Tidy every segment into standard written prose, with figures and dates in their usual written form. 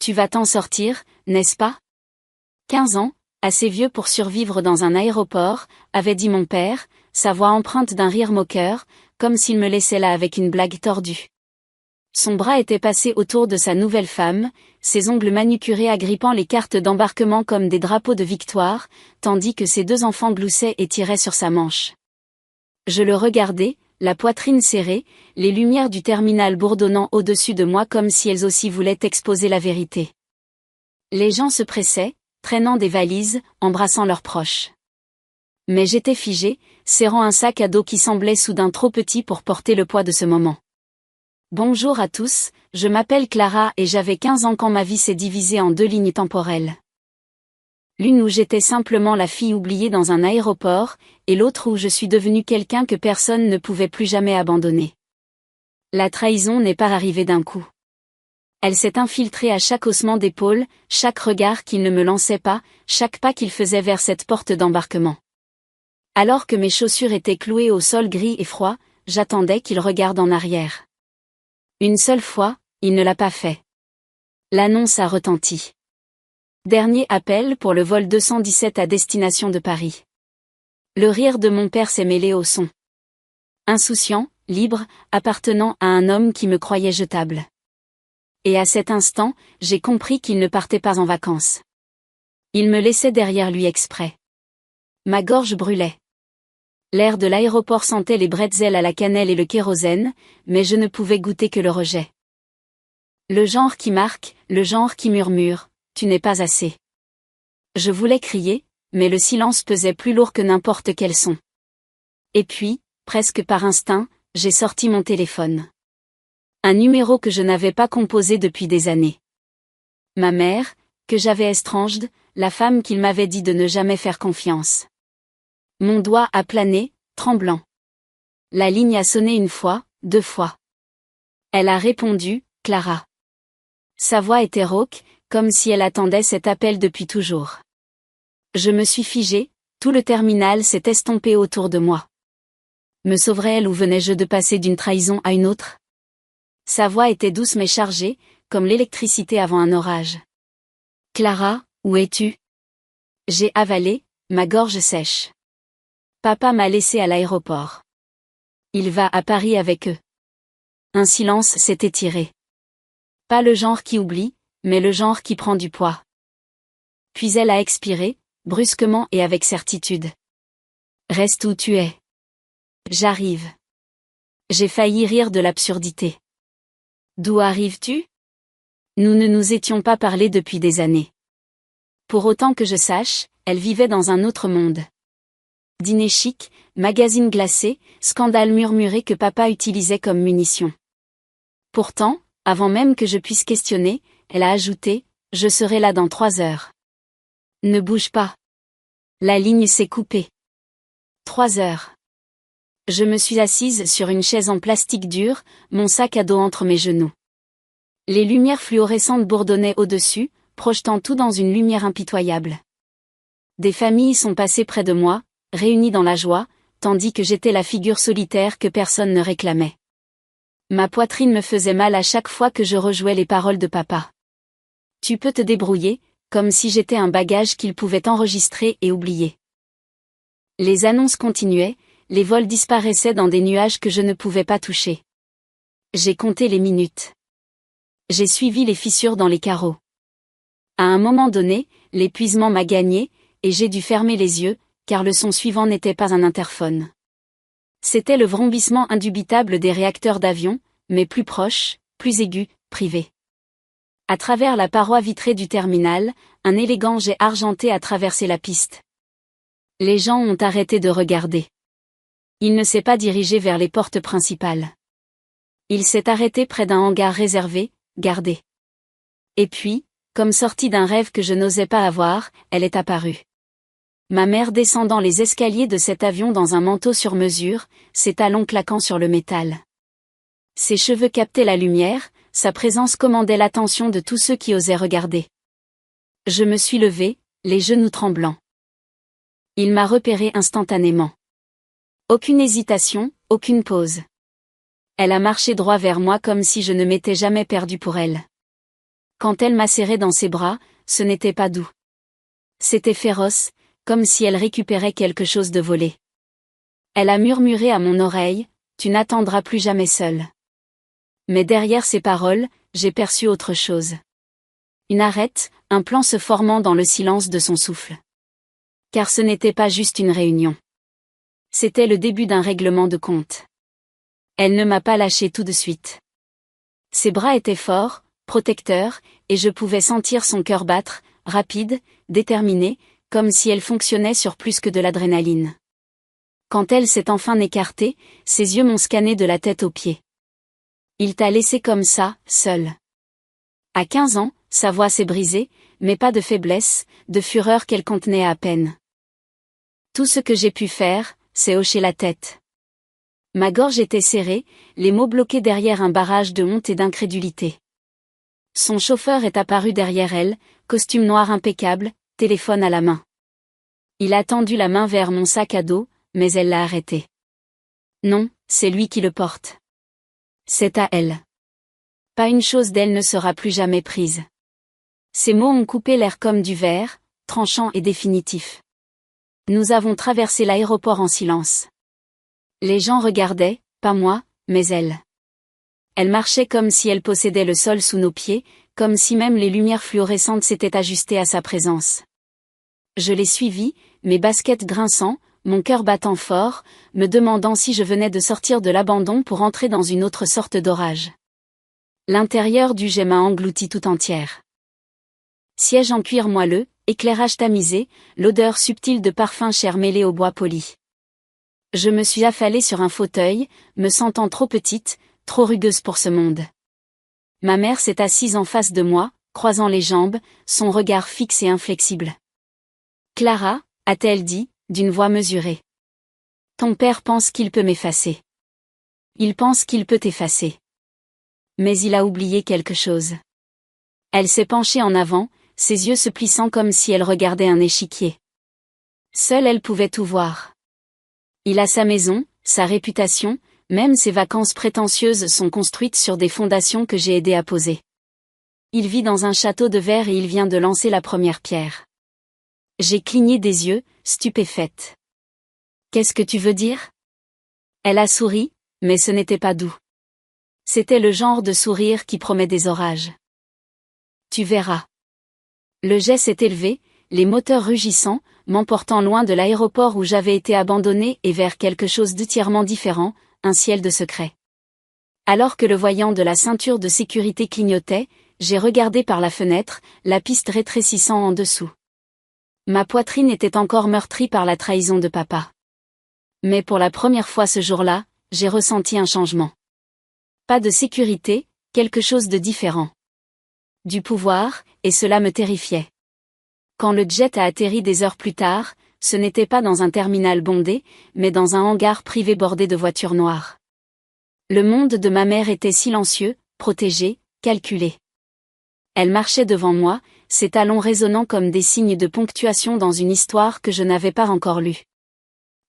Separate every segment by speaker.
Speaker 1: Tu vas t'en sortir, n'est-ce pas? 15 ans, assez vieux pour survivre dans un aéroport, avait dit mon père, sa voix empreinte d'un rire moqueur, comme s'il me laissait là avec une blague tordue. Son bras était passé autour de sa nouvelle femme, ses ongles manucurés agrippant les cartes d'embarquement comme des drapeaux de victoire, tandis que ses 2 enfants gloussaient et tiraient sur sa manche. Je le regardais, la poitrine serrée, les lumières du terminal bourdonnant au-dessus de moi comme si elles aussi voulaient exposer la vérité. Les gens se pressaient, traînant des valises, embrassant leurs proches. Mais j'étais figé, serrant un sac à dos qui semblait soudain trop petit pour porter le poids de ce moment. Bonjour à tous, je m'appelle Clara et j'avais 15 ans quand ma vie s'est divisée en 2 lignes temporelles. L'une où j'étais simplement la fille oubliée dans un aéroport, et l'autre où je suis devenue quelqu'un que personne ne pouvait plus jamais abandonner. La trahison n'est pas arrivée d'un coup. Elle s'est infiltrée à chaque haussement d'épaule, chaque regard qu'il ne me lançait pas, chaque pas qu'il faisait vers cette porte d'embarquement. Alors que mes chaussures étaient clouées au sol gris et froid, j'attendais qu'il regarde en arrière. Une seule fois, il ne l'a pas fait. L'annonce a retenti. Dernier appel pour le vol 217 à destination de Paris. Le rire de mon père s'est mêlé au son. Insouciant, libre, appartenant à un homme qui me croyait jetable. Et à cet instant, j'ai compris qu'il ne partait pas en vacances. Il me laissait derrière lui exprès. Ma gorge brûlait. L'air de l'aéroport sentait les bretzels à la cannelle et le kérosène, mais je ne pouvais goûter que le rejet. Le genre qui marque, le genre qui murmure, tu n'es pas assez. Je voulais crier, mais le silence pesait plus lourd que n'importe quel son. Et puis, presque par instinct, j'ai sorti mon téléphone. Un numéro que je n'avais pas composé depuis des années. Ma mère, que j'avais estranged, la femme qu'il m'avait dit de ne jamais faire confiance. Mon doigt a plané, tremblant. La ligne a sonné 1 fois, 2 fois. Elle a répondu, Clara. Sa voix était rauque, comme si elle attendait cet appel depuis toujours. Je me suis figé, tout le terminal s'est estompé autour de moi. Me sauverait-elle ou venais-je de passer d'une trahison à une autre? Sa voix était douce mais chargée, comme l'électricité avant un orage. Clara, où es-tu? J'ai avalé, ma gorge sèche. Papa m'a laissé à l'aéroport. Il va à Paris avec eux. Un silence s'est étiré. Pas le genre qui oublie, mais le genre qui prend du poids. Puis elle a expiré, brusquement et avec certitude. Reste où tu es. J'arrive. J'ai failli rire de l'absurdité. D'où arrives-tu? Nous ne nous étions pas parlé depuis des années. Pour autant que je sache, elle vivait dans un autre monde. Dîner chic, magazine glacé, scandale murmuré que papa utilisait comme munition. Pourtant, avant même que je puisse questionner, elle a ajouté, je serai là dans 3 heures. Ne bouge pas. La ligne s'est coupée. 3 heures. Je me suis assise sur une chaise en plastique dur, mon sac à dos entre mes genoux. Les lumières fluorescentes bourdonnaient au-dessus, projetant tout dans une lumière impitoyable. Des familles sont passées près de moi, réunies dans la joie, tandis que j'étais la figure solitaire que personne ne réclamait. Ma poitrine me faisait mal à chaque fois que je rejouais les paroles de papa. Tu peux te débrouiller, comme si j'étais un bagage qu'il pouvait enregistrer et oublier. Les annonces continuaient, les vols disparaissaient dans des nuages que je ne pouvais pas toucher. J'ai compté les minutes. J'ai suivi les fissures dans les carreaux. À un moment donné, l'épuisement m'a gagné, et j'ai dû fermer les yeux, car le son suivant n'était pas un interphone. C'était le vrombissement indubitable des réacteurs d'avion, mais plus proche, plus aigu, privé. À travers la paroi vitrée du terminal, un élégant jet argenté a traversé la piste. Les gens ont arrêté de regarder. Il ne s'est pas dirigé vers les portes principales. Il s'est arrêté près d'un hangar réservé, gardé. Et puis, comme sortie d'un rêve que je n'osais pas avoir, elle est apparue. Ma mère descendant les escaliers de cet avion dans un manteau sur mesure, ses talons claquant sur le métal. Ses cheveux captaient la lumière, sa présence commandait l'attention de tous ceux qui osaient regarder. Je me suis levée, les genoux tremblants. Il m'a repéré instantanément. Aucune hésitation, aucune pause. Elle a marché droit vers moi comme si je ne m'étais jamais perdue pour elle. Quand elle m'a serré dans ses bras, ce n'était pas doux. C'était féroce, comme si elle récupérait quelque chose de volé. Elle a murmuré à mon oreille, « Tu n'attendras plus jamais seule. » Mais derrière ces paroles, j'ai perçu autre chose. Une arête, un plan se formant dans le silence de son souffle. Car ce n'était pas juste une réunion. C'était le début d'un règlement de compte. Elle ne m'a pas lâché tout de suite. Ses bras étaient forts, protecteurs, et je pouvais sentir son cœur battre, rapide, déterminé, comme si elle fonctionnait sur plus que de l'adrénaline. Quand elle s'est enfin écartée, ses yeux m'ont scanné de la tête aux pieds. Il t'a laissé comme ça, seule. À 15 ans, sa voix s'est brisée, mais pas de faiblesse, de fureur qu'elle contenait à peine. Tout ce que j'ai pu faire, c'est hocher la tête. Ma gorge était serrée, les mots bloqués derrière un barrage de honte et d'incrédulité. Son chauffeur est apparu derrière elle, costume noir impeccable, téléphone à la main. Il a tendu la main vers mon sac à dos, mais elle l'a arrêté. Non, c'est lui qui le porte. C'est à elle. Pas une chose d'elle ne sera plus jamais prise. Ces mots ont coupé l'air comme du verre, tranchant et définitif. Nous avons traversé l'aéroport en silence. Les gens regardaient, pas moi, mais elle. Elle marchait comme si elle possédait le sol sous nos pieds, comme si même les lumières fluorescentes s'étaient ajustées à sa présence. Je l'ai suivie, mes baskets grinçant, mon cœur battant fort, me demandant si je venais de sortir de l'abandon pour entrer dans une autre sorte d'orage. L'intérieur du jet m'a englouti tout entière. Siège en cuir moelleux, éclairage tamisé, l'odeur subtile de parfum cher mêlée au bois poli. Je me suis affalée sur un fauteuil, me sentant trop petite, trop rugueuse pour ce monde. Ma mère s'est assise en face de moi, croisant les jambes, son regard fixe et inflexible. « Clara » a-t-elle dit, d'une voix mesurée. « Ton père pense qu'il peut m'effacer. Il pense qu'il peut t'effacer. Mais il a oublié quelque chose. » Elle s'est penchée en avant, ses yeux se plissant comme si elle regardait un échiquier. Seule elle pouvait tout voir. Il a sa maison, sa réputation, même ses vacances prétentieuses sont construites sur des fondations que j'ai aidé à poser. Il vit dans un château de verre et il vient de lancer la première pierre. J'ai cligné des yeux, stupéfaite. Qu'est-ce que tu veux dire ? Elle a souri, mais ce n'était pas doux. C'était le genre de sourire qui promet des orages. Tu verras. Le jet s'est élevé, les moteurs rugissant, m'emportant loin de l'aéroport où j'avais été abandonnée et vers quelque chose d'entièrement différent, un ciel de secret. Alors que le voyant de la ceinture de sécurité clignotait, j'ai regardé par la fenêtre, la piste rétrécissant en dessous. Ma poitrine était encore meurtrie par la trahison de papa. Mais pour la première fois ce jour-là, j'ai ressenti un changement. Pas de sécurité, quelque chose de différent. Du pouvoir, et cela me terrifiait. Quand le jet a atterri des heures plus tard, ce n'était pas dans un terminal bondé, mais dans un hangar privé bordé de voitures noires. Le monde de ma mère était silencieux, protégé, calculé. Elle marchait devant moi, ses talons résonnant comme des signes de ponctuation dans une histoire que je n'avais pas encore lue.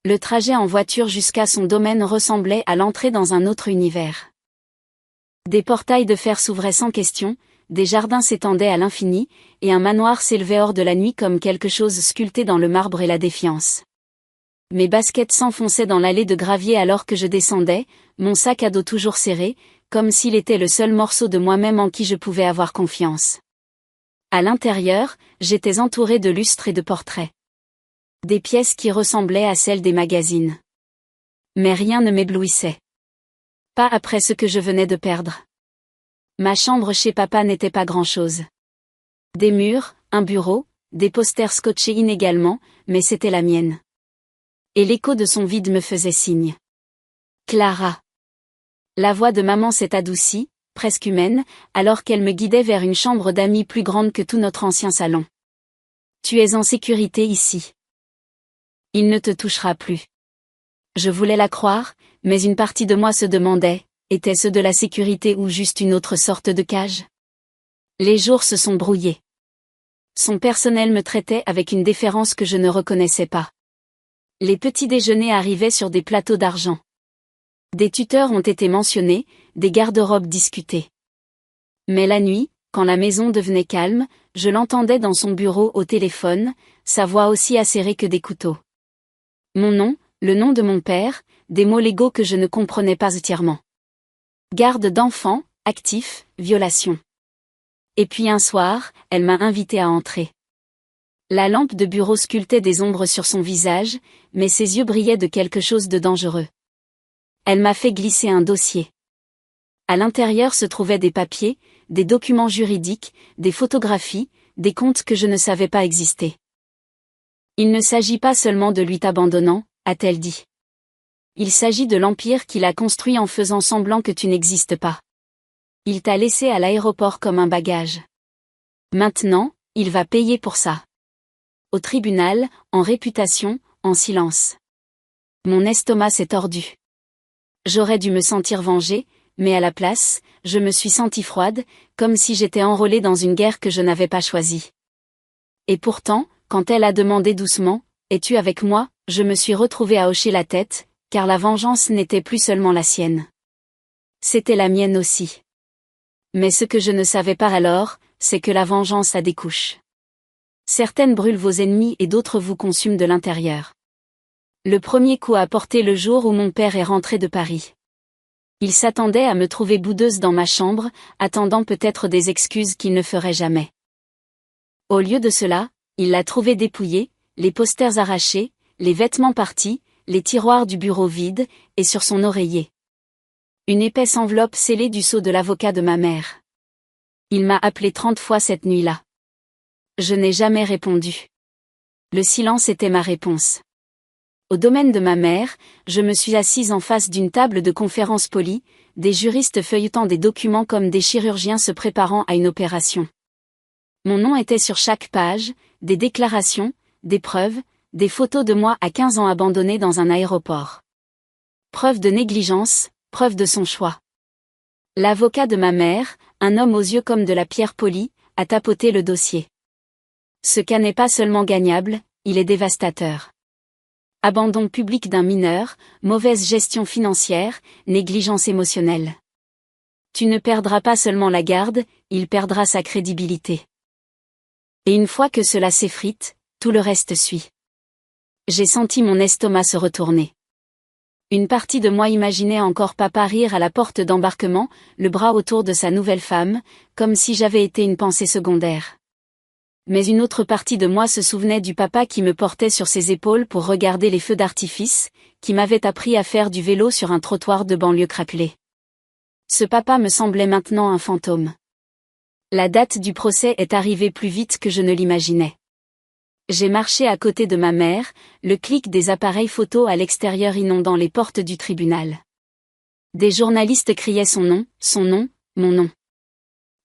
Speaker 1: Le trajet en voiture jusqu'à son domaine ressemblait à l'entrée dans un autre univers. Des portails de fer s'ouvraient sans question, des jardins s'étendaient à l'infini, et un manoir s'élevait hors de la nuit comme quelque chose sculpté dans le marbre et la défiance. Mes baskets s'enfonçaient dans l'allée de gravier alors que je descendais, mon sac à dos toujours serré, comme s'il était le seul morceau de moi-même en qui je pouvais avoir confiance. À l'intérieur, j'étais entourée de lustres et de portraits. Des pièces qui ressemblaient à celles des magazines. Mais rien ne m'éblouissait. Pas après ce que je venais de perdre. Ma chambre chez papa n'était pas grand-chose. Des murs, un bureau, des posters scotchés inégalement, mais c'était la mienne. Et l'écho de son vide me faisait signe. Clara. La voix de maman s'est adoucie, presque humaine, alors qu'elle me guidait vers une chambre d'amis plus grande que tout notre ancien salon. Tu es en sécurité ici. Il ne te touchera plus. Je voulais la croire, mais une partie de moi se demandait, était-ce de la sécurité ou juste une autre sorte de cage ? Les jours se sont brouillés. Son personnel me traitait avec une déférence que je ne reconnaissais pas. Les petits déjeuners arrivaient sur des plateaux d'argent. Des tuteurs ont été mentionnés, des garde-robes discutés. Mais la nuit, quand la maison devenait calme, je l'entendais dans son bureau au téléphone, sa voix aussi acérée que des couteaux. Mon nom, le nom de mon père, des mots légaux que je ne comprenais pas entièrement. Garde d'enfants, actif, violation. Et puis un soir, elle m'a invité à entrer. La lampe de bureau sculptait des ombres sur son visage, mais ses yeux brillaient de quelque chose de dangereux. Elle m'a fait glisser un dossier. À l'intérieur se trouvaient des papiers, des documents juridiques, des photographies, des comptes que je ne savais pas exister. Il ne s'agit pas seulement de lui t'abandonnant, a-t-elle dit. Il s'agit de l'empire qu'il a construit en faisant semblant que tu n'existes pas. Il t'a laissé à l'aéroport comme un bagage. Maintenant, il va payer pour ça. Au tribunal, en réputation, en silence. Mon estomac s'est tordu. J'aurais dû me sentir vengée, mais à la place, je me suis sentie froide, comme si j'étais enrôlée dans une guerre que je n'avais pas choisie. Et pourtant, quand elle a demandé doucement, « Es-tu avec moi ?», je me suis retrouvée à hocher la tête, car la vengeance n'était plus seulement la sienne. C'était la mienne aussi. Mais ce que je ne savais pas alors, c'est que la vengeance a des couches. Certaines brûlent vos ennemis et d'autres vous consument de l'intérieur. Le premier coup a porté le jour où mon père est rentré de Paris. Il s'attendait à me trouver boudeuse dans ma chambre, attendant peut-être des excuses qu'il ne ferait jamais. Au lieu de cela, il l'a trouvée dépouillée, les posters arrachés, les vêtements partis, les tiroirs du bureau vides, et sur son oreiller. Une épaisse enveloppe scellée du sceau de l'avocat de ma mère. Il m'a appelé 30 fois cette nuit-là. Je n'ai jamais répondu. Le silence était ma réponse. Au domaine de ma mère, je me suis assise en face d'une table de conférence polie, des juristes feuilletant des documents comme des chirurgiens se préparant à une opération. Mon nom était sur chaque page, des déclarations, des preuves, des photos de moi à 15 ans abandonnée dans un aéroport. Preuve de négligence, preuve de son choix. L'avocat de ma mère, un homme aux yeux comme de la pierre polie, a tapoté le dossier. Ce cas n'est pas seulement gagnable, il est dévastateur. Abandon public d'un mineur, mauvaise gestion financière, négligence émotionnelle. Tu ne perdras pas seulement la garde, il perdra sa crédibilité. Et une fois que cela s'effrite, tout le reste suit. J'ai senti mon estomac se retourner. Une partie de moi imaginait encore papa rire à la porte d'embarquement, le bras autour de sa nouvelle femme, comme si j'avais été une pensée secondaire. Mais une autre partie de moi se souvenait du papa qui me portait sur ses épaules pour regarder les feux d'artifice, qui m'avait appris à faire du vélo sur un trottoir de banlieue craquelé. Ce papa me semblait maintenant un fantôme. La date du procès est arrivée plus vite que je ne l'imaginais. J'ai marché à côté de ma mère, le clic des appareils photo à l'extérieur inondant les portes du tribunal. Des journalistes criaient son nom, mon nom.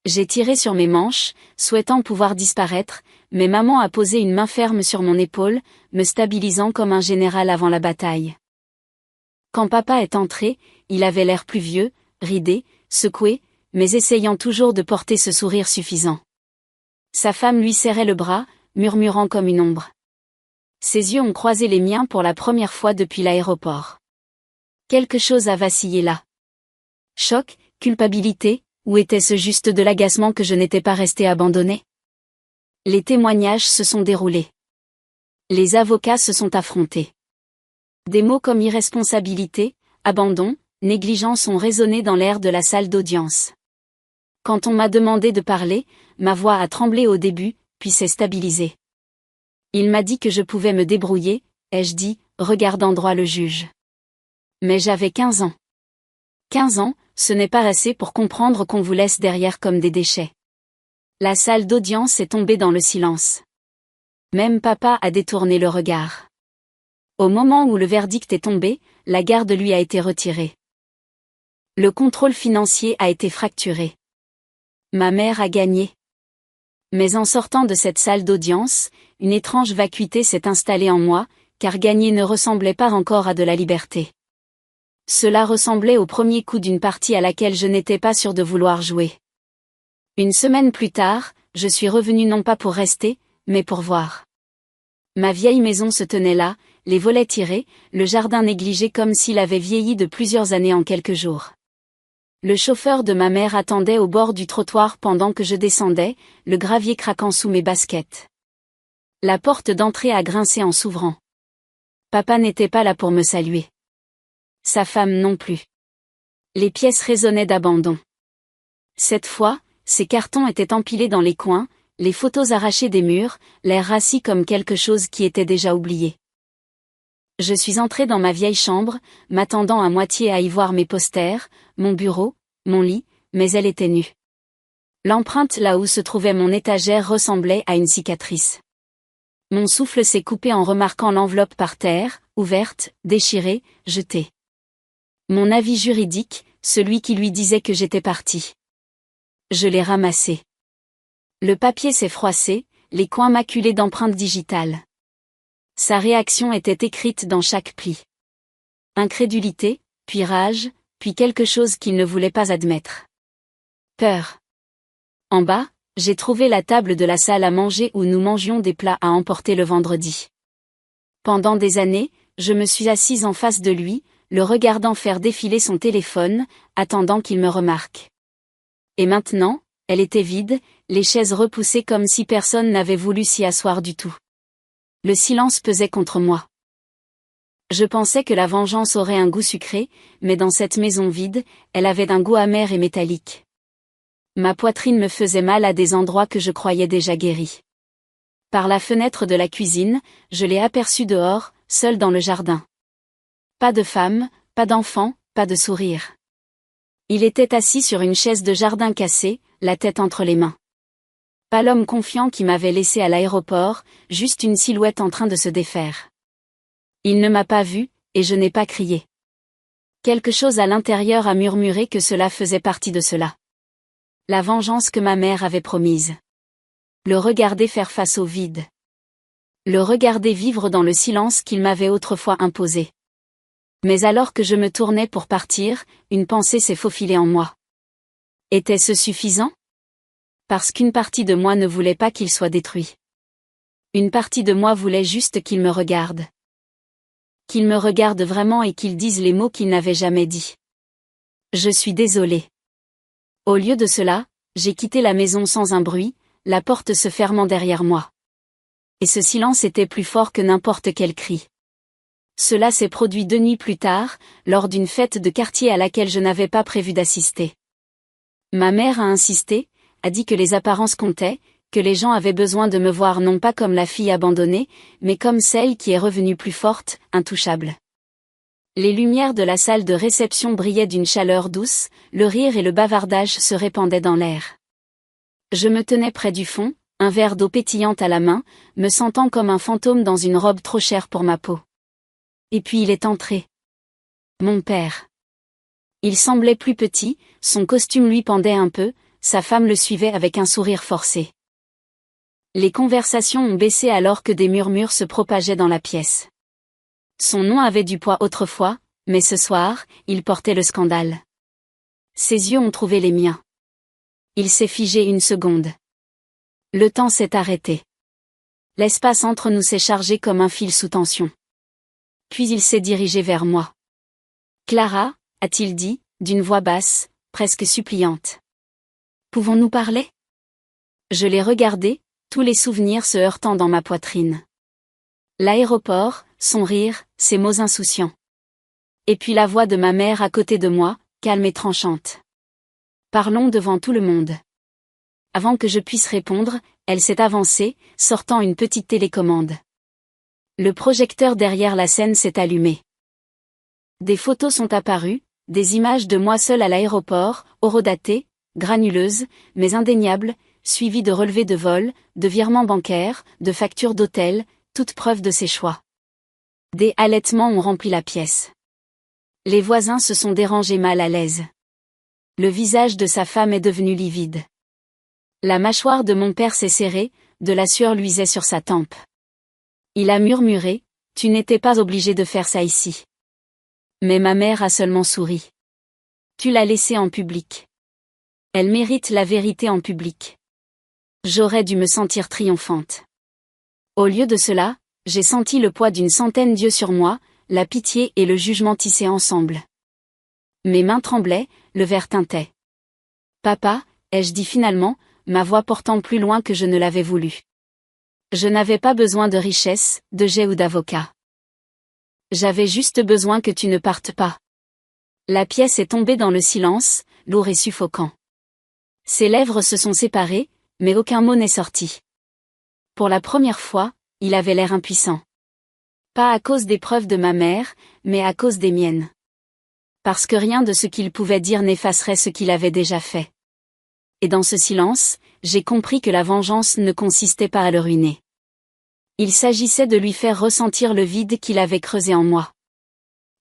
Speaker 1: J'ai tiré sur mes manches, souhaitant pouvoir disparaître, mais maman a posé une main ferme sur mon épaule, me stabilisant comme un général avant la bataille. Quand papa est entré, il avait l'air plus vieux, ridé, secoué, mais essayant toujours de porter ce sourire suffisant. Sa femme lui serrait le bras, murmurant comme une ombre. Ses yeux ont croisé les miens pour la première fois depuis l'aéroport. Quelque chose a vacillé là. Choc, culpabilité, ou était-ce juste de l'agacement que je n'étais pas restée abandonnée? Les témoignages se sont déroulés. Les avocats se sont affrontés. Des mots comme irresponsabilité, abandon, négligence ont résonné dans l'air de la salle d'audience. Quand on m'a demandé de parler, ma voix a tremblé au début, puis s'est stabilisée. Il m'a dit que je pouvais me débrouiller, ai-je dit, regardant droit le juge. Mais j'avais 15 ans. 15 ans, ce n'est pas assez pour comprendre qu'on vous laisse derrière comme des déchets. La salle d'audience est tombée dans le silence. Même papa a détourné le regard. Au moment où le verdict est tombé, la garde lui a été retirée. Le contrôle financier a été fracturé. Ma mère a gagné. Mais en sortant de cette salle d'audience, une étrange vacuité s'est installée en moi, car gagner ne ressemblait pas encore à de la liberté. Cela ressemblait au premier coup d'une partie à laquelle je n'étais pas sûre de vouloir jouer. Une semaine plus tard, je suis revenue non pas pour rester, mais pour voir. Ma vieille maison se tenait là, les volets tirés, le jardin négligé comme s'il avait vieilli de plusieurs années en quelques jours. Le chauffeur de ma mère attendait au bord du trottoir pendant que je descendais, le gravier craquant sous mes baskets. La porte d'entrée a grincé en s'ouvrant. Papa n'était pas là pour me saluer. Sa femme non plus. Les pièces résonnaient d'abandon. Cette fois, ces cartons étaient empilés dans les coins, les photos arrachées des murs, l'air rassis comme quelque chose qui était déjà oublié. Je suis entrée dans ma vieille chambre, m'attendant à moitié à y voir mes posters, mon bureau, mon lit, mais elle était nue. L'empreinte là où se trouvait mon étagère ressemblait à une cicatrice. Mon souffle s'est coupé en remarquant l'enveloppe par terre, ouverte, déchirée, jetée. Mon avis juridique, celui qui lui disait que j'étais partie. Je l'ai ramassé. Le papier s'est froissé, les coins maculés d'empreintes digitales. Sa réaction était écrite dans chaque pli. Incrédulité, puis rage, puis quelque chose qu'il ne voulait pas admettre. Peur. En bas, j'ai trouvé la table de la salle à manger où nous mangions des plats à emporter le vendredi. Pendant des années, je me suis assise en face de lui, le regardant faire défiler son téléphone, attendant qu'il me remarque. Et maintenant, elle était vide, les chaises repoussées comme si personne n'avait voulu s'y asseoir du tout. Le silence pesait contre moi. Je pensais que la vengeance aurait un goût sucré, mais dans cette maison vide, elle avait un goût amer et métallique. Ma poitrine me faisait mal à des endroits que je croyais déjà guéris. Par la fenêtre de la cuisine, je l'ai aperçu dehors, seul dans le jardin. Pas de femme, pas d'enfant, pas de sourire. Il était assis sur une chaise de jardin cassée, la tête entre les mains. Pas l'homme confiant qui m'avait laissé à l'aéroport, juste une silhouette en train de se défaire. Il ne m'a pas vu, et je n'ai pas crié. Quelque chose à l'intérieur a murmuré que cela faisait partie de cela. La vengeance que ma mère avait promise. Le regarder faire face au vide. Le regarder vivre dans le silence qu'il m'avait autrefois imposé. Mais alors que je me tournais pour partir, une pensée s'est faufilée en moi. Était-ce suffisant ? Parce qu'une partie de moi ne voulait pas qu'il soit détruit. Une partie de moi voulait juste qu'il me regarde. Qu'il me regarde vraiment et qu'il dise les mots qu'il n'avait jamais dit. Je suis désolée. Au lieu de cela, j'ai quitté la maison sans un bruit, la porte se fermant derrière moi. Et ce silence était plus fort que n'importe quel cri. Cela s'est produit 2 nuits plus tard, lors d'une fête de quartier à laquelle je n'avais pas prévu d'assister. Ma mère a insisté, a dit que les apparences comptaient, que les gens avaient besoin de me voir non pas comme la fille abandonnée, mais comme celle qui est revenue plus forte, intouchable. Les lumières de la salle de réception brillaient d'une chaleur douce, le rire et le bavardage se répandaient dans l'air. Je me tenais près du fond, un verre d'eau pétillante à la main, me sentant comme un fantôme dans une robe trop chère pour ma peau. Et puis il est entré. Mon père. Il semblait plus petit, son costume lui pendait un peu, sa femme le suivait avec un sourire forcé. Les conversations ont baissé alors que des murmures se propageaient dans la pièce. Son nom avait du poids autrefois, mais ce soir, il portait le scandale. Ses yeux ont trouvé les miens. Il s'est figé une seconde. Le temps s'est arrêté. L'espace entre nous s'est chargé comme un fil sous tension. Puis il s'est dirigé vers moi. Clara, a-t-il dit, d'une voix basse, presque suppliante. Pouvons-nous parler ? Je l'ai regardé, tous les souvenirs se heurtant dans ma poitrine. L'aéroport, son rire, ses mots insouciants. Et puis la voix de ma mère à côté de moi, calme et tranchante. Parlons devant tout le monde. Avant que je puisse répondre, elle s'est avancée, sortant une petite télécommande. Le projecteur derrière la scène s'est allumé. Des photos sont apparues, des images de moi seule à l'aéroport, horodatées, granuleuses, mais indéniables, suivies de relevés de vol, de virements bancaires, de factures d'hôtel, toute preuve de ses choix. Des halètements ont rempli la pièce. Les voisins se sont dérangés mal à l'aise. Le visage de sa femme est devenu livide. La mâchoire de mon père s'est serrée, de la sueur luisait sur sa tempe. Il a murmuré, « Tu n'étais pas obligé de faire ça ici. » Mais ma mère a seulement souri. « Tu l'as laissée en public. Elle mérite la vérité en public. » J'aurais dû me sentir triomphante. Au lieu de cela, j'ai senti le poids d'une centaine d'yeux sur moi, la pitié et le jugement tissés ensemble. Mes mains tremblaient, le verre tintait. Papa, ai-je dit finalement, ma voix portant plus loin que je ne l'avais voulu. Je n'avais pas besoin de richesse, de jet ou d'avocat. J'avais juste besoin que tu ne partes pas. La pièce est tombée dans le silence, lourd et suffocant. Ses lèvres se sont séparées, mais aucun mot n'est sorti. Pour la première fois, il avait l'air impuissant. Pas à cause des preuves de ma mère, mais à cause des miennes. Parce que rien de ce qu'il pouvait dire n'effacerait ce qu'il avait déjà fait. Et dans ce silence, j'ai compris que la vengeance ne consistait pas à le ruiner. Il s'agissait de lui faire ressentir le vide qu'il avait creusé en moi.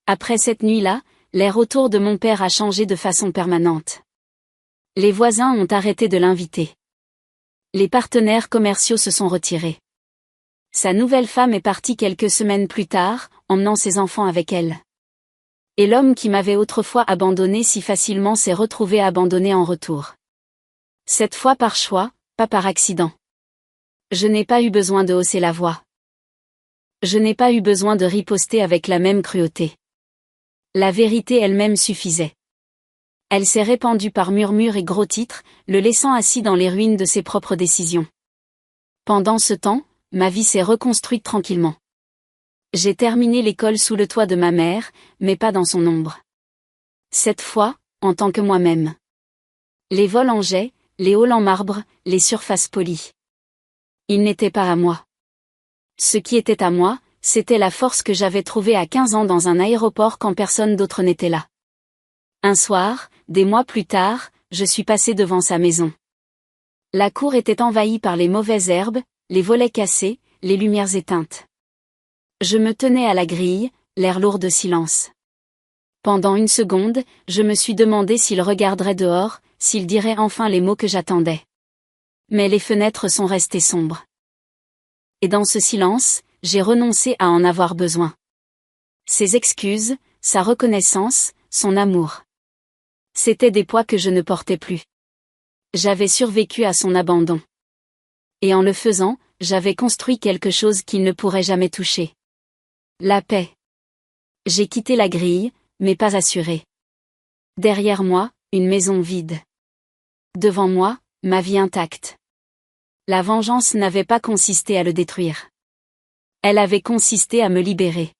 Speaker 1: Après cette nuit-là, l'air autour de mon père a changé de façon permanente. Les voisins ont arrêté de l'inviter. Les partenaires commerciaux se sont retirés. Sa nouvelle femme est partie quelques semaines plus tard, emmenant ses enfants avec elle. Et l'homme qui m'avait autrefois abandonné si facilement s'est retrouvé abandonné en retour. Cette fois par choix, pas par accident. Je n'ai pas eu besoin de hausser la voix. Je n'ai pas eu besoin de riposter avec la même cruauté. La vérité elle-même suffisait. Elle s'est répandue par murmures et gros titres, le laissant assis dans les ruines de ses propres décisions. Pendant ce temps, ma vie s'est reconstruite tranquillement. J'ai terminé l'école sous le toit de ma mère, mais pas dans son ombre. Cette fois, en tant que moi-même. Les vols en jet, les halls en marbre, les surfaces polies. Ils n'étaient pas à moi. Ce qui était à moi, c'était la force que j'avais trouvée à 15 ans dans un aéroport quand personne d'autre n'était là. Un soir, des mois plus tard, je suis passé devant sa maison. La cour était envahie par les mauvaises herbes, les volets cassés, les lumières éteintes. Je me tenais à la grille, l'air lourd de silence. Pendant une seconde, je me suis demandé s'il regarderait dehors, s'il dirait enfin les mots que j'attendais. Mais les fenêtres sont restées sombres. Et dans ce silence, j'ai renoncé à en avoir besoin. Ses excuses, sa reconnaissance, son amour. C'étaient des poids que je ne portais plus. J'avais survécu à son abandon. Et en le faisant, j'avais construit quelque chose qu'il ne pourrait jamais toucher. La paix. J'ai quitté la grille, mais pas assurée. Derrière moi, une maison vide. Devant moi, ma vie intacte. La vengeance n'avait pas consisté à le détruire. Elle avait consisté à me libérer.